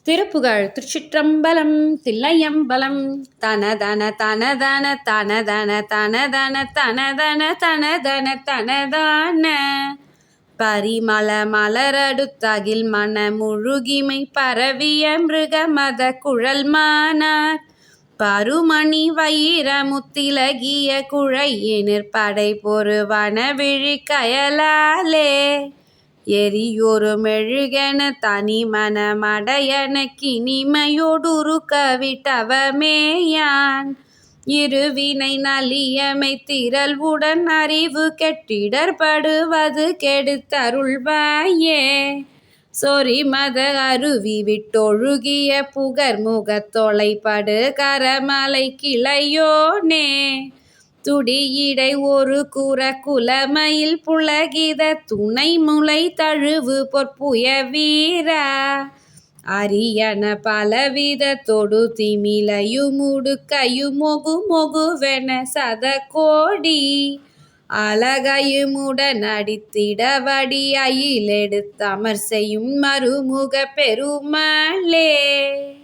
திருப்புகழ் திருச்சிற்றம்பலம் தில்லையம்பலம் தனதன தனதன தனதன தனதன தனதன தனதன தனதான பரிமள மலரடுத்தகில் மன முழுகிமை பரவிய மிருக மத குழல் மானார் பருமணி வைர முத்திலகிய குழையினிற் படை பொறு வனவிழி கயலாலே எரியோரு மெழுகென தனிமன மடையன கினிமையோடுரு கவிட்டவமேயான் இருவினை நலியமை திரள்வுடன் அறிவு கெட்டிடர்படுவது கெடுத்தருள்வாயே சொரிமத அருவி விட்டொழுகிய புகர்முகத் தொலைபடு கரமலை கிளையோனே துடியிடை ஒரு கூற குலமயில் புலகித துணை முளை தழுவு பொற்புய வீரா அரியன பலவித தொடு திமிலையுமுடுக்கையுமொகு மொகுவென சத கோடி அழகையுமுடன் அடித்திடவடி அயிலெடுத்தமர் செய்யும் மறுமுக பெருமாளே.